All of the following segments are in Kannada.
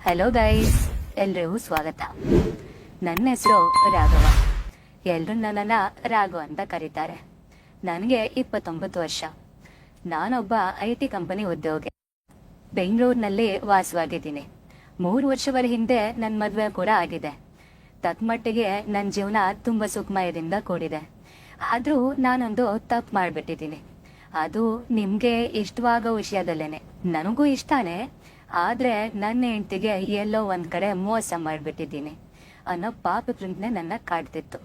ಹಲೋ ಗೈಸ್, ಎಲ್ರಿಗೂ ಸ್ವಾಗತ. ನನ್ನ ಹೆಸರು ರಾಘವ. ಎಲ್ಲರೂ ನನ್ನನ್ನು ರಾಘವ ಅಂತ ಕರೀತಾರೆ. ನನಗೆ 29 ವರ್ಷ. ನಾನೊಬ್ಬ IT ಕಂಪನಿ ಉದ್ಯೋಗಿ. ಬೆಂಗಳೂರಿನಲ್ಲಿ ವಾಸವಾಗಿದ್ದೀನಿ. 3 ವರ್ಷಗಳ ಹಿಂದೆ ನನ್ನ ಮದುವೆ ಕೂಡ ಆಗಿದೆ. ತಕ್ಕಮಟ್ಟಿಗೆ ನನ್ನ ಜೀವನ ತುಂಬ ಸುಖಮಯದಿಂದ ಕೂಡಿದೆ. ಆದರೂ ನಾನೊಂದು ತಪ್ಪು ಮಾಡಿಬಿಟ್ಟಿದ್ದೀನಿ. ಅದು ನಿಮಗೆ ಇಷ್ಟವಾಗೋ ವಿಷಯದಲ್ಲೇನೆ. ನನಗೂ ಇಷ್ಟನೇ, ಆದರೆ ನನ್ನ ಹೆಂಡತಿಗೆ ಎಲ್ಲೋ ಒಂದು ಕಡೆ ಮೋಸ ಮಾಡಿಬಿಟ್ಟಿದ್ದೀನಿ ಅನ್ನೋ ಪಾಪಪ್ರಿಂಟ್ನೆ ನನ್ನ ಕಾಡ್ತಿತ್ತು.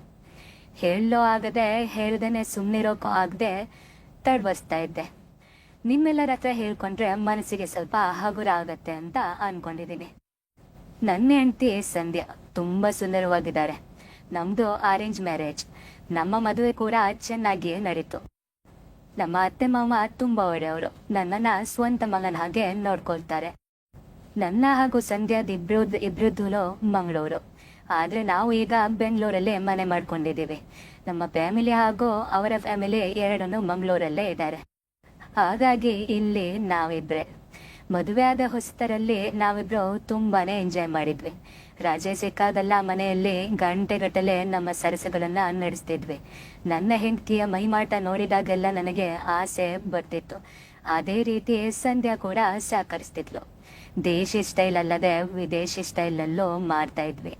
ಹೇಳೋ ಆಗದೆ, ಹೇಳ್ದೇನೆ ಸುಮ್ಮನಿರೋಕ್ಕೂ ಆಗದೆ ತಡವಸ್ತಾ ಇದ್ದೆ. ನಿಮ್ಮೆಲ್ಲರ ಹತ್ರ ಹೇಳ್ಕೊಂಡ್ರೆ ಮನಸ್ಸಿಗೆ ಸ್ವಲ್ಪ ಹಗುರ ಆಗತ್ತೆ ಅಂತ ಅಂದ್ಕೊಂಡಿದ್ದೀನಿ. ನನ್ನ ಹೆಂಡತಿ ಸಂಧ್ಯಾ ತುಂಬ ಸುಂದರವಾಗಿದ್ದಾರೆ. ನಮ್ಮದು ಅರೇಂಜ್ ಮ್ಯಾರೇಜ್. ನಮ್ಮ ಮದುವೆ ಕೂಡ ಚೆನ್ನಾಗಿಯೇ ನಡೀತು. ನಮ್ಮ ಅತ್ತೆ ಮಾವ ತುಂಬ ಒಳ್ಳೆಯವರು. ನನ್ನನ್ನು ಸ್ವಂತ ಮಗನ ಹಾಗೆ ನೋಡ್ಕೊಳ್ತಾರೆ. ನನ್ನ ಹಾಗೂ ಸಂಧ್ಯಾದ ಇಬ್ರದ್ದು ಮಂಗಳೂರು. ಆದರೆ ನಾವು ಈಗ ಬೆಂಗಳೂರಲ್ಲೇ ಮನೆ ಮಾಡ್ಕೊಂಡಿದ್ದೀವಿ. ನಮ್ಮ ಫ್ಯಾಮಿಲಿ ಹಾಗೂ ಅವರ ಫ್ಯಾಮಿಲಿ ಎರಡನ್ನೂ ಮಂಗಳೂರಲ್ಲೇ ಇದ್ದಾರೆ. ಹಾಗಾಗಿ ಇಲ್ಲಿ ನಾವಿಬ್ಬರೇ. ಮದುವೆ ಆದ ಹೊಸತರಲ್ಲಿ ನಾವಿಬ್ಬರು ತುಂಬಾ ಎಂಜಾಯ್ ಮಾಡಿದ್ವಿ. ರಜೆ ಸಿಕ್ಕಾಗೆಲ್ಲ ಮನೆಯಲ್ಲಿ ಗಂಟೆಗಟ್ಟಲೆ ನಮ್ಮ ಸರಸಗಳನ್ನು ನಡೆಸ್ತಿದ್ವಿ. ನನ್ನ ಹೆಂಡತಿಯ ಮೈಮಾಟ ನೋಡಿದಾಗೆಲ್ಲ ನನಗೆ ಆಸೆ ಬರ್ತಿತ್ತು. ಅದೇ ರೀತಿ ಸಂಧ್ಯಾ ಕೂಡ ಸಹಕರಿಸ್ತಿದ್ಲು. ದೇಶಿ ಸ್ಟೈಲ್ ಅಲ್ಲದೆ ವಿದೇಶಿ ಸ್ಟೈಲಲ್ಲೂ ಮಾಡ್ತಾ ಇದ್ವಿ.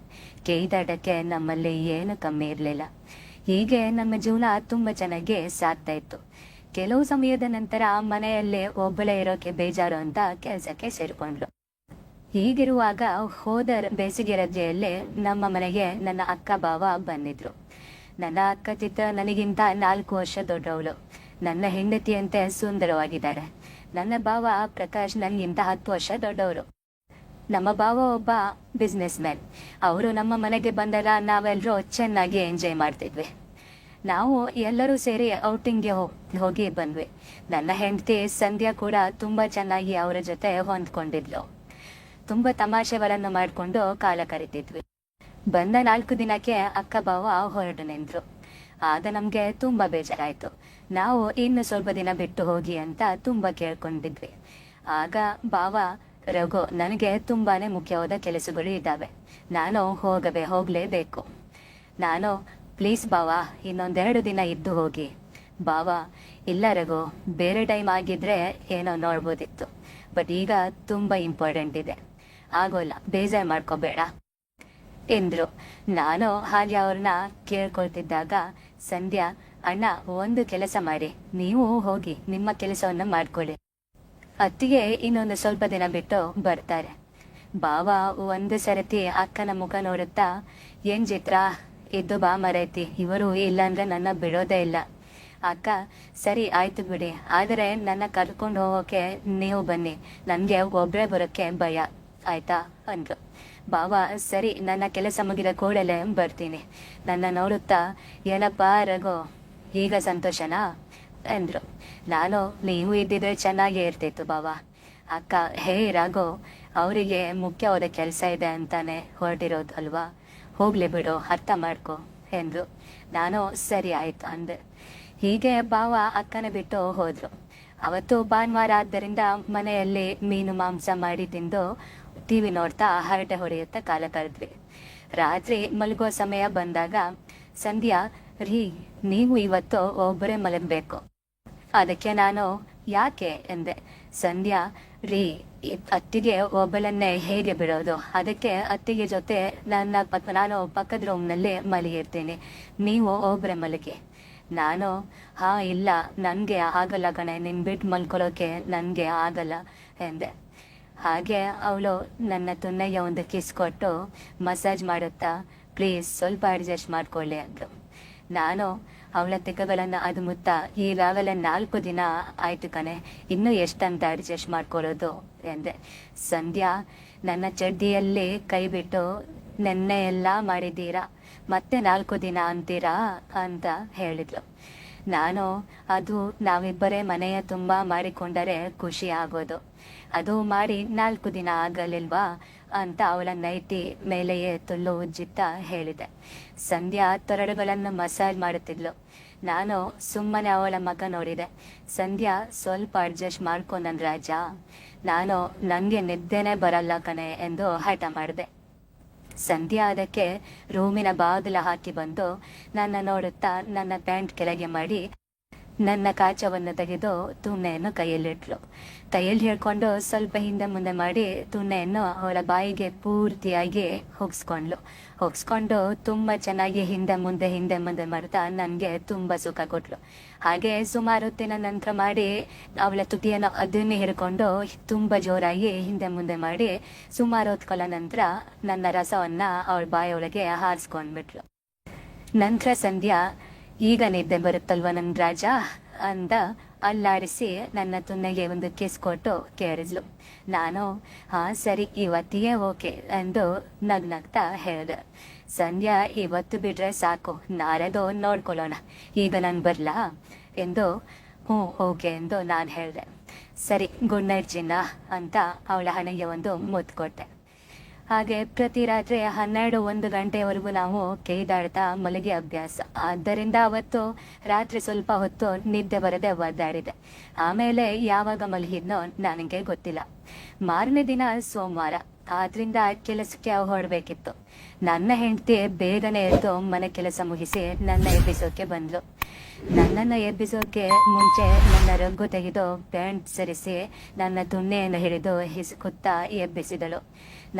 ಕೈದಾಟಕ್ಕೆ ನಮ್ಮಲ್ಲಿ ಏನು ಕಮ್ಮಿ ಇರಲಿಲ್ಲ. ಹೀಗೆ ನಮ್ಮ ಜೀವನ ತುಂಬ ಚೆನ್ನಾಗಿ ಸಾಗ್ತಾ ಇತ್ತು. ಕೆಲವು ಸಮಯದ ನಂತರ ಮನೆಯಲ್ಲಿ ಒಬ್ಬಳೇ ಇರೋಕೆ ಬೇಜಾರು ಅಂತ ಕೆಲಸಕ್ಕೆ ಸೇರಿಕೊಂಡ್ಳು. ಹೀಗಿರುವಾಗ ಹೋದ ಬೇಸಿಗೆ ರಜೆಯಲ್ಲಿ ನಮ್ಮ ಮನೆಗೆ ನನ್ನ ಅಕ್ಕ ಭಾವ ಬಂದಿದ್ರು. ನನ್ನ ಅಕ್ಕ ಚಿತ್ರ ನನಗಿಂತ 4 ವರ್ಷ ದೊಡ್ಡವಳು. ನನ್ನ ಹೆಂಡತಿಯಂತೆ ಸುಂದರವಾಗಿದ್ದಾರೆ. ನನ್ನ ಭಾವ ಪ್ರಕಾಶ್ ನನಗಿಂತ 10 ವರ್ಷ ದೊಡ್ಡವರು. ನಮ್ಮ ಭಾವ ಒಬ್ಬ ಬಿಸ್ನೆಸ್ ಮ್ಯಾನ್. ಅವರು ನಮ್ಮ ಮನೆಗೆ ಬಂದಾಗ ನಾವೆಲ್ಲರೂ ಚೆನ್ನಾಗಿ ಎಂಜಾಯ್ ಮಾಡ್ತಿದ್ವಿ. ನಾವು ಎಲ್ಲರೂ ಸೇರಿ ಔಟಿಂಗ್ಗೆ ಹೋಗಿ ಬಂದ್ವಿ. ನನ್ನ ಹೆಂಡತಿ ಸಂಧ್ಯಾ ಕೂಡ ತುಂಬ ಚೆನ್ನಾಗಿ ಅವರ ಜೊತೆ ಹೊಂದ್ಕೊಂಡಿದ್ಲು. ತುಂಬ ತಮಾಷೆಗಳನ್ನು ಮಾಡಿಕೊಂಡು ಕಾಲ ಕರಿತಿದ್ವಿ. ಬಂದ 4 ದಿನಕ್ಕೆ ಅಕ್ಕ ಭಾವ ಹೊರಟು ನಿಂತರು. ಆಗ ನಮಗೆ ತುಂಬ ಬೇಜಾರಾಯಿತು. ನಾವು ಇನ್ನು ಸ್ವಲ್ಪ ದಿನ ಬಿಟ್ಟು ಹೋಗಿ ಅಂತ ತುಂಬ ಕೇಳ್ಕೊಂಡಿದ್ವಿ. ಆಗ ಭಾವ, ರಘು, ನನಗೆ ತುಂಬಾ ಮುಖ್ಯವಾದ ಕೆಲಸಗಳು ಇದ್ದಾವೆ, ನಾನು ಹೋಗಲೇಬೇಕು. ನಾನು, ಪ್ಲೀಸ್ ಭಾವ, ಇನ್ನೊಂದೆರಡು ದಿನ ಇದ್ದು ಹೋಗಿ. ಭಾವ, ಇಲ್ಲ ರಘು, ಬೇರೆ ಟೈಮ್ ಆಗಿದ್ರೆ ಏನೋ ನೋಡ್ಬೋದಿತ್ತು, ಬಟ್ ಈಗ ತುಂಬ ಇಂಪಾರ್ಟೆಂಟ್ ಇದೆ, ಆಗೋಲ್ಲ, ಬೇಜಾರು ಮಾಡ್ಕೋಬೇಡ ಎಂದರು. ನಾನು ಹಾಗೆ ಅವ್ರನ್ನ ಕೇಳ್ಕೊಳ್ತಿದ್ದಾಗ ಸಂಧ್ಯಾ, ಅಣ್ಣ, ಒಂದು ಕೆಲಸ ಮಾಡಿ, ನೀವು ಹೋಗಿ ನಿಮ್ಮ ಕೆಲಸವನ್ನು ಮಾಡ್ಕೊಳ್ಳಿ, ಅತ್ತಿಗೆ ಇನ್ನೊಂದು ಸ್ವಲ್ಪ ದಿನ ಬಿಟ್ಟು ಬರ್ತಾರೆ. ಭಾವ ಒಂದು ಸರತಿ ಅಕ್ಕನ ಮುಖ ನೋಡುತ್ತಾ, ಏನ್ ಚಿತ್ರ, ಇದ್ದು ಬಾ ಮರೈತಿ, ಇವರು ಇಲ್ಲಾಂದ್ರೆ ನನ್ನ ಬಿಡೋದೇ ಇಲ್ಲ. ಅಕ್ಕ, ಸರಿ ಆಯ್ತು ಬಿಡಿ, ಆದರೆ ನನ್ನ ಕರ್ಕೊಂಡು ಹೋಗೋಕೆ ನೀವು ಬನ್ನಿ, ನನಗೆ ಒಬ್ಬರೇ ಬರೋಕ್ಕೆ ಭಯ, ಆಯ್ತಾ ಅಂದ್ರು. ಭಾವ, ಸರಿ, ನನ್ನ ಕೆಲಸ ಮುಗಿದ ಕೂಡಲೇ ಬರ್ತೀನಿ. ನನ್ನ ನೋಡುತ್ತಾ, ಏನಪ್ಪ ರಘು, ಈಗ ಸಂತೋಷನಾ ಅಂದರು. ನಾನು, ನೀವು ಇದ್ದಿದ್ರೆ ಚೆನ್ನಾಗೇ ಇರ್ತಿತ್ತು ಭಾವ. ಅಕ್ಕ, ಹೇ ರಘು, ಅವರಿಗೆ ಮುಖ್ಯವಾದ ಕೆಲಸ ಇದೆ ಅಂತಾನೆ ಹೊರಟಿರೋದು ಅಲ್ವಾ, ಹೋಗ್ಲಿ ಬಿಡು, ಅರ್ಥ ಮಾಡ್ಕೊ ಎಂದರು. ನಾನು ಸರಿ ಆಯ್ತು ಅಂದೆ. ಹೀಗೆ ಭಾವ ಅಕ್ಕನ ಬಿಟ್ಟು ಹೋದ್ರು. ಅವತ್ತು ಭಾನುವಾರ ಆದ್ದರಿಂದ ಮನೆಯಲ್ಲಿ ಮೀನು ಮಾಂಸ ಮಾಡಿ ತಿಂದು TV ನೋಡ್ತಾ ಹರಟೆ ಹೊಡೆಯುತ್ತಾ ಕಾಲ ಕಳೆದ್ವಿ. ರಾತ್ರಿ ಮಲಗುವ ಸಮಯ ಬಂದಾಗ ಸಂಧ್ಯಾ, ರೀ, ನೀವು ಇವತ್ತು ಒಬ್ಬರೇ ಮಲಗಬೇಕು. ಅದಕ್ಕೆ ನಾನು, ಯಾಕೆ ಎಂದೆ. ಸಂಧ್ಯಾ, ರೀ, ಅತ್ತಿಗೆ ಒಬ್ಬಳನ್ನೇ ಹೇಗೆ ಬಿಡೋದು, ಅದಕ್ಕೆ ಅತ್ತಿಗೆ ಜೊತೆ ನಾನು ಪಕ್ಕದ ರೂಮ್ನಲ್ಲಿ ಮಲಗಿರ್ತೀನಿ, ನೀವು ಒಬ್ಬರೇ ಮಲಗಿ. ನಾನು, ಹಾಂ, ಇಲ್ಲ, ನನಗೆ ಆಗಲ್ಲ ಕಣೆ, ನಿನ್ನ ಬಿಟ್ಟು ಮಲ್ಕೊಳ್ಳೋಕೆ ನನಗೆ ಆಗಲ್ಲ ಎಂದೆ. ಹಾಗೆ ಅವಳು ನನ್ನ ತುನ್ನಯ್ಯ ಒಂದು ಕಿಸ್ ಕೊಟ್ಟು ಮಸಾಜ್ ಮಾಡುತ್ತಾ, ಪ್ಲೀಸ್ ಸ್ವಲ್ಪ ಅಡ್ಜಸ್ಟ್ ಮಾಡ್ಕೊಳ್ಳಿ ಅಂದರು. ನಾನು ಅವಳ ತೆಕ್ಕಗಳನ್ನು ಅದುಮುತ್ತಾ, ಈಗಾಗಲೇ 4 ದಿನ ಆಯಿತು ಕಣೆ, ಇನ್ನೂ ಎಷ್ಟಂತ ಅಡ್ಜಸ್ಟ್ ಮಾಡ್ಕೊಳ್ಳೋದು ಎಂದೆ. ಸಂಧ್ಯಾ, ನನ್ನ ಚಡ್ಡಿಯಲ್ಲಿ ಕೈ ಬಿಟ್ಟು ನೆನ್ನೆ ಎಲ್ಲ ಮಾಡಿದ್ದೀರಾ, ಮತ್ತೆ 4 ದಿನ ಅಂತೀರಾ ಅಂತ ಹೇಳಿದ್ಲು. ನಾನು, ಅದು ನಾವಿಬ್ಬರೇ ಮನೆಯ ತುಂಬ ಮಾಡಿಕೊಂಡರೆ ಖುಷಿ ಆಗೋದು, ಅದು ಮಾಡಿ 4 ದಿನ ಆಗಲಿಲ್ವಾ ಅಂತ ಅವಳ ನೈಟಿ ಮೇಲೆಯೇ ತುಲ್ಲು ಉಜ್ಜಿತ್ತಾ ಹೇಳಿದೆ. ಸಂಧ್ಯಾ ತೊರಡುಗಳನ್ನು ಮಸಾಜ್ ಮಾಡುತ್ತಿದ್ಲು. ನಾನು ಸುಮ್ಮನೆ ಅವಳ ಮಗ ನೋಡಿದೆ. ಸಂಧ್ಯಾ ಸ್ವಲ್ಪ ಅಡ್ಜಸ್ಟ್ ಮಾಡ್ಕೊಂಡನ್ ರಾಜ. ನಾನು ನನಗೆ ನಿದ್ದೆನೇ ಬರಲ್ಲ ಕಣೆ ಎಂದು ಹಠ ಮಾಡಿದೆ. ಸಂಧ್ಯಾ ಅದಕ್ಕೆ ರೂಮಿನ ಬಾಗಿಲ ಹಾಕಿ ಬಂದು ನನ್ನ ನೋಡುತ್ತಾ ನನ್ನ ಪ್ಯಾಂಟ್ ಕೆಳಗೆ ಮಾಡಿ ನನ್ನ ಕಾಚವನ್ನು ತೆಗೆದು ತುಣ್ಣೆಯನ್ನು ಕೈಯಲ್ಲಿ ಹಿಡ್ಕೊಂಡು ಸ್ವಲ್ಪ ಹಿಂದೆ ಮುಂದೆ ಮಾಡಿ ತುಣ್ಣೆಯನ್ನು ಅವಳ ಬಾಯಿಗೆ ಪೂರ್ತಿಯಾಗಿ ಹೊಗ್ಸ್ಕೊಂಡು ತುಂಬ ಚೆನ್ನಾಗಿ ಹಿಂದೆ ಮುಂದೆ ಮಾಡ್ತಾ ನನಗೆ ತುಂಬ ಸುಖ ಕೊಟ್ಲು. ಹಾಗೆ ಸುಮಾರು ಹೊತ್ತಿನ ನಂತರ ಮಾಡಿ ಅವಳ ತುಟಿಯನ್ನು ಅದನ್ನೇ ಹಿಡ್ಕೊಂಡು ತುಂಬ ಜೋರಾಗಿ ಹಿಂದೆ ಮುಂದೆ ಮಾಡಿ ಸುಮಾರು ಹೊತ್ಕೊಳ ನಂತರ ನನ್ನ ರಸವನ್ನ ಅವಳ ಬಾಯಿಯೊಳಗೆ ಹಾರಿಸ್ಕೊಂಡ್ಬಿಟ್ಲು. ನಂತರ ಸಂಧ್ಯಾ, ಈಗ ನಿದ್ದೆ ಬರುತ್ತಲ್ವ ನನ್ನ ರಾಜ ಅಂದ ಅಲ್ಲಾಡಿಸಿ ನನ್ನ ತುನ್ನೆಗೆ ಒಂದು ಕಿಸ್ ಕೊಟ್ಟು ಕೇಳಿದ್ಲು. ನಾನು ಸರಿ, ಇವತ್ತಿಗೆ ಓಕೆ ಎಂದು ನಗ್ನಗ್ತಾ ಹೇಳಿದೆ. ಸಂಧ್ಯಾ, ಇವತ್ತು ಬಿಟ್ರೆ ಸಾಕು, ನಾಳೆದು ನೋಡ್ಕೊಳ್ಳೋಣ, ಈಗ ನಾನು ಬರ್ಲಾ ಎಂದು ಓಕೆ ಎಂದು ನಾನು ಹೇಳಿದೆ. ಸರಿ, ಗುಡ್ ನೈಟ್ ಚಿನ್ನ ಅಂತ ಅವಳ ಹಣೆಗೆ ಒಂದು ಮುತ್ತು ಕೊಟ್ಟೆ. ಹಾಗೆ ಪ್ರತಿ ರಾತ್ರಿ 12-1 ಗಂಟೆವರೆಗೂ ನಾವು ಕೈದಾಡ್ತಾ ಮಲಗಿ ಅಭ್ಯಾಸ. ಆದ್ದರಿಂದ ಅವತ್ತು ರಾತ್ರಿ ಸ್ವಲ್ಪ ಹೊತ್ತು ನಿದ್ದೆ ಬರದೆ ಒದ್ದಾಡಿದೆ. ಆಮೇಲೆ ಯಾವಾಗ ಮಲಗಿದ್ನೋ ನನಗೆ ಗೊತ್ತಿಲ್ಲ. ಮಾರನೇ ದಿನ ಸೋಮವಾರ, ಆದ್ರಿಂದ ಕೆಲಸಕ್ಕೆ ಹೊರಡ್ಬೇಕಿತ್ತು. ನನ್ನ ಹೆಂಡತಿ ಬೇಗನೆ ಎದ್ದು ಮನೆ ಕೆಲಸ ಮುಗಿಸಿ ನನ್ನ ಎಬ್ಬಿಸೋಕೆ ಬಂದ್ಲು. ನನ್ನನ್ನು ಎಬ್ಬಿಸೋಕೆ ಮುಂಚೆ ನನ್ನ ರಗ್ಗು ತೆಗೆದು ಪ್ಯಾಂಟ್ ಸರಿಸಿ ನನ್ನ ತುಣ್ಣೆಯನ್ನು ಹಿಡಿದು ಹಿಸುಕುತ್ತಾ ಎಬ್ಬಿಸಿದಳು.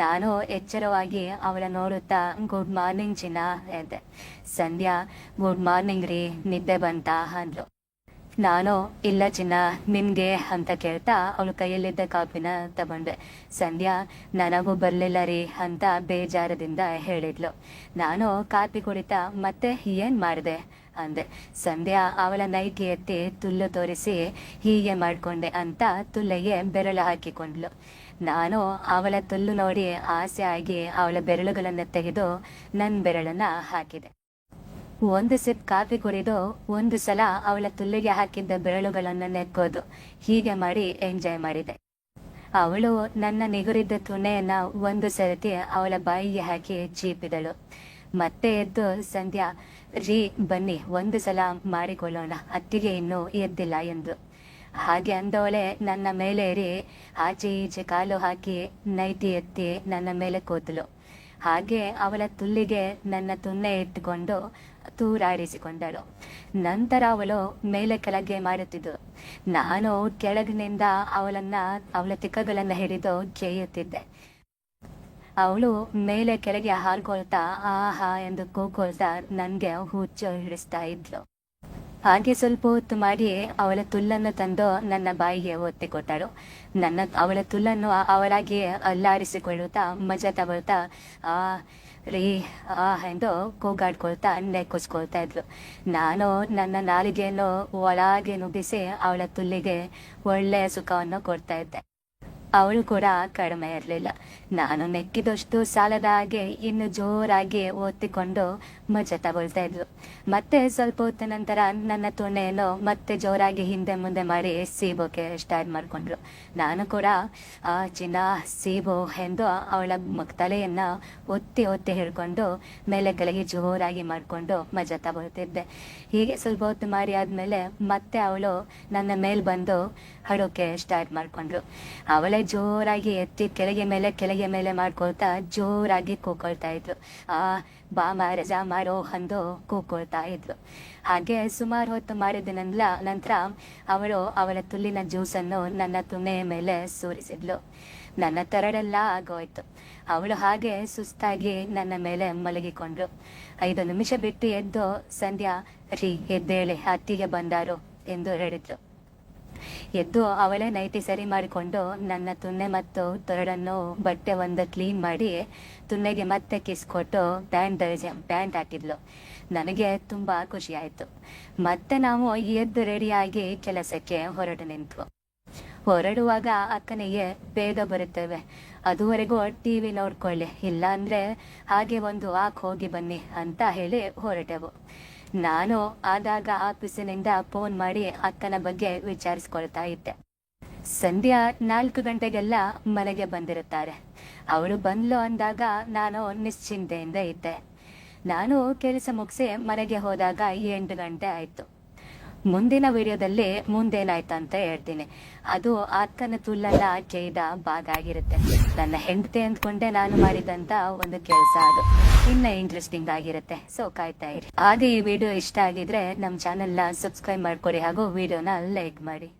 ನಾನು ಎಚ್ಚರವಾಗಿ ಅವಳ ನೋಡುತ್ತಾ ಗುಡ್ ಮಾರ್ನಿಂಗ್ ಚಿನ್ನ ಎಂದೆ. ಸಂಧ್ಯಾ, ಗುಡ್ ಮಾರ್ನಿಂಗ್ ರೀ, ನಿದ್ದೆ ಬಂತಾ ಅಂದ್ಲು. ನಾನು ಇಲ್ಲ ಚಿನ್ನ, ನಿನ್ಗೆ ಅಂತ ಕೇಳ್ತಾ ಅವಳ ಕೈಯಲ್ಲಿದ್ದ ಕಾಪಿನ ತಗೊಂಡೆ. ಸಂಧ್ಯಾ, ನನಗೂ ಬರಲಿಲ್ಲ ರೀ ಅಂತ ಬೇಜಾರದಿಂದ ಹೇಳಿದ್ಲು. ನಾನು ಕಾಪಿ ಕುಡಿತಾ ಮತ್ತೆ ಏನ್ ಮಾಡಿದೆ ಅಂದೆ. ಸಂಧ್ಯಾ ಅವಳ ನೈಟಿ ಎತ್ತಿ ತುಲ್ಲು ತೋರಿಸಿ ಹೀಗೆ ಮಾಡ್ಕೊಂಡೆ ಅಂತ ತುಲ್ಲೆಗೆ ಬೆರಳು ಹಾಕಿಕೊಂಡ್ಲು. ನಾನು ಅವಳ ತುಲ್ಲು ನೋಡಿ ಆಸೆ ಆಗಿ ಅವಳ ಬೆರಳುಗಳನ್ನು ತೆಗೆದು ನನ್ನ ಬೆರಳನ್ನ ಹಾಕಿದೆ. ಒಂದು ಸಿಪ್ ಕಾಫಿ ಕುಡಿದು ಒಂದು ಸಲ ಅವಳ ತುಲ್ಲಿಗೆ ಹಾಕಿದ್ದ ಬೆರಳುಗಳನ್ನು ನೆಕ್ಕೋದು, ಹೀಗೆ ಮಾಡಿ ಎಂಜಾಯ್ ಮಾಡಿದೆ. ಅವಳು ನನ್ನ ನಿಗುರಿದ್ದ ತುಣೆಯನ್ನ ಒಂದು ಸರತಿ ಅವಳ ಬಾಯಿಗೆ ಹಾಕಿ ಚೀಪಿದಳು. ಮತ್ತೆ ಎದ್ದು ಸಂಧ್ಯಾ, ರೀ ಬನ್ನಿ ಒಂದು ಸಲ ಮಾಡಿಕೊಳ್ಳೋಣ, ಅತ್ತಿಗೆ ಇನ್ನೂ ಎದ್ದಿಲ್ಲ ಎಂದು. ಹಾಗೆ ಅಂದವಳೆ ನನ್ನ ಮೇಲೆ ಏರಿ ಆಚೆ ಈಚೆ ಕಾಲು ಹಾಕಿ ನೈಟಿ ಎತ್ತಿ ನನ್ನ ಮೇಲೆ ಕೂತಲು. ಹಾಗೆ ಅವಳ ತುಲ್ಲಿಗೆ ನನ್ನ ತುನ್ನೆ ಇಟ್ಟುಕೊಂಡು ತೂರಾಡಿಸಿಕೊಂಡಳು. ನಂತರ ಅವಳು ಮೇಲೆ ಕೆಳಗೆ ಮಾಡುತ್ತಿದ್ದು, ನಾನು ಕೆಳಗಿನಿಂದ ಅವಳ ತಿಕ್ಕಗಳನ್ನು ಹಿಡಿದು ಕೇಯುತ್ತಿದ್ದೆ. ಅವಳು ಮೇಲೆ ಕೆಳಗೆ ಹಾರ್ಕೊಳ್ತಾ ಆಹಾ ಎಂದು ಕೂಕೊಳ್ತಾ ನನಗೆ ಹುಚ್ಚು ಹಿಡಿಸ್ತಾ ಇದ್ಲು. ಹಾಗೆ ಸ್ವಲ್ಪ ಹೊತ್ತು ಮಾಡಿ ಅವಳ ತುಲ್ಲನ್ನು ತಂದು ನನ್ನ ಬಾಯಿಗೆ ಒತ್ತಿಕೊಟ್ಟಳು. ಅವಳ ತುಲ್ಲನ್ನು ಅವಳಾಗಿ ಅಲ್ಲಾಡಿಸಿಕೊಳ್ಳುತ್ತಾ ಮಜಾ ತಗೊಳ್ತಾ ರೀ ಎಂದು ಕೂಗಾಡ್ಕೊಳ್ತಾ ನೆಕ್ಕಿಸ್ಕೊಳ್ತಾ ಇದ್ಲು. ನಾನು ನನ್ನ ನಾಲಿಗೆಯನ್ನು ಒಳಗೆ ನುಗ್ಗಿಸಿ ಅವಳ ತುಲ್ಲಿಗೆ ಒಳ್ಳೆಯ ಸುಖವನ್ನು ಕೊಡ್ತಾ ಇದ್ದೆ. ಅವಳು ಕೂಡ ಕಡಿಮೆ ಇರಲಿಲ್ಲ. ನಾನು ನೆಕ್ಕಿದಷ್ಟು ಸಾಲದ ಹಾಗೆ ಇನ್ನು ಜೋರಾಗಿ ಒತ್ತಿಕೊಂಡು ಮಜಾ ತಗೊಳ್ತಾ ಇದ್ಲು. ಮತ್ತೆ ಸ್ವಲ್ಪ ಹೊತ್ತ ನಂತರ ನನ್ನ ತುಣೆಯನ್ನು ಮತ್ತೆ ಜೋರಾಗಿ ಹಿಂದೆ ಮುಂದೆ ಮಾಡಿ ಸೀಬೋಕೆ ಸ್ಟಾರ್ಟ್ ಮಾಡ್ಕೊಂಡ್ರು. ನಾನು ಕೂಡ ಚಿನ್ನ ಸೀಬೋ ಎಂದು ಅವಳ ತಲೆಯನ್ನ ಒತ್ತಿ ಹಿಡ್ಕೊಂಡು ಮೇಲೆ ಕೆಳಗೆ ಜೋರಾಗಿ ಮಾಡಿಕೊಂಡು ಮಜಾ ತಗೊಳ್ತಿದ್ದೆ. ಹೀಗೆ ಸ್ವಲ್ಪ ಹೊತ್ತು ಮಾಡಿ ಆದ್ಮೇಲೆ ಮತ್ತೆ ಅವಳು ನನ್ನ ಮೇಲೆ ಬಂದು ಹಡೋಕೆ ಸ್ಟಾರ್ಟ್ ಮಾಡ್ಕೊಂಡ್ರು. ಅವಳೇ ಜೋರಾಗಿ ಎತ್ತಿ ಕೆಳಗೆ ಮೇಲೆ ಮಾಡ್ಕೊಳ್ತಾ ಜೋರಾಗಿ ಕೂಕೊಳ್ತಾ ಇದ್ಲು. ಬಾ ರಜಾ ಮಾರೋ ಅಂದು ಕೂಕೊಳ್ತಾ ಇದ್ಲು. ಹಾಗೆ ಸುಮಾರು ಹೊತ್ತು ಮಾಡಿದ ನಂತರ ಅವಳು ಅವಳ ತುಲ್ಲಿನ ಜ್ಯೂಸನ್ನು ನನ್ನ ತುಣ್ಣೆಯ ಮೇಲೆ ಸುರಿಸಿದ್ಲು. ನನ್ನ ತರಡೆಲ್ಲ ಆಗೋಯ್ತು. ಅವಳು ಹಾಗೆ ಸುಸ್ತಾಗಿ ನನ್ನ ಮೇಲೆ ಮಲಗಿಕೊಂಡ್ರು. 5 ನಿಮಿಷ ಬಿಟ್ಟು ಎದ್ದು ಸಂಧ್ಯಾ, ರೀ ಎದ್ದೇಳೆ, ಅತ್ತಿಗೆ ಬಂದಾರು ಎಂದು ಹೇಳಿದ್ರು. ಎದ್ದು ಅವಳೇ ನೈಟಿ ಸರಿ ಮಾಡಿಕೊಂಡು ನನ್ನ ತುನ್ನೆ ಮತ್ತು ತೊರಡನ್ನು ಬಟ್ಟೆ ಒಂದು ಕ್ಲೀನ್ ಮಾಡಿ ತುನ್ನೆಗೆ ಮತ್ತೆ ಕಿಸ್ ಕೊಟ್ಟು ಪ್ಯಾಂಟ್ ಹಾಕಿದ್ಲು. ನನಗೆ ತುಂಬಾ ಖುಷಿ ಆಯ್ತು. ಮತ್ತೆ ನಾವು ಎದ್ದು ರೆಡಿಯಾಗಿ ಕೆಲಸಕ್ಕೆ ಹೊರಡುವಾಗ ಅಕ್ಕನಿಗೆ ಬೇಗ ಬರುತ್ತೇವೆ, ಅದುವರೆಗೂ ಟಿವಿ ನೋಡ್ಕೊಳ್ಳಿ, ಇಲ್ಲ ಅಂದ್ರೆ ಹಾಗೆ ಒಂದು ವಾಕ್ ಹೋಗಿ ಬನ್ನಿ ಅಂತ ಹೇಳಿ ಹೊರಟೆವು. ನಾನು ಆದಾಗ ಆಫೀಸಿನಿಂದ ಫೋನ್ ಮಾಡಿ ಅಕ್ಕನ ಬಗ್ಗೆ ವಿಚಾರಿಸ್ಕೊಳ್ತಾ ಇದ್ದೆ. ಸಂಧ್ಯಾ 4 ಗಂಟೆಗೆಲ್ಲ ಮನೆಗೆ ಬಂದಿರುತ್ತಾರೆ. ಅವಳು ಬಂದ್ಲು ಅಂದಾಗ ನಾನು ನಿಶ್ಚಿಂತೆಯಿಂದ ಇದ್ದೆ. ನಾನು ಕೆಲಸ ಮುಗಿಸಿ ಮನೆಗೆ ಹೋದಾಗ 8 ಗಂಟೆ ಆಯ್ತು. ಮುಂದಿನ ವಿಡಿಯೋದಲ್ಲಿ ಮುಂದೇನಾಯ್ತು ಅಂತ ಹೇಳ್ತೀನಿ. ಅದು ಅಕ್ಕನ ತುಲ್ಲಲ್ಲ ಜೈದ ಭಾಗ ಆಗಿರುತ್ತೆ. ನನ್ನ ಹೆಂಡತಿ ಅಂದ್ಕೊಂಡೆ ನಾನು ಮಾಡಿದಂತ ಒಂದು ಕೆಲಸ ಅದು. ಇನ್ನ ಇಂಟ್ರೆಸ್ಟಿಂಗ್ ಆಗಿರುತ್ತೆ. ಸೊ ಕಾಯ್ತಾ ಇರಿ. ಹಾಗೆ ಈ ವಿಡಿಯೋ ಇಷ್ಟ ಆಗಿದ್ರೆ ನಮ್ಮ ಚಾನೆಲ್ನ ಸಬ್ಸ್ಕ್ರೈಬ್ ಮಾಡ್ಕೊಡಿ ಹಾಗೂ ವಿಡಿಯೋನ ಲೈಕ್ ಮಾಡಿ.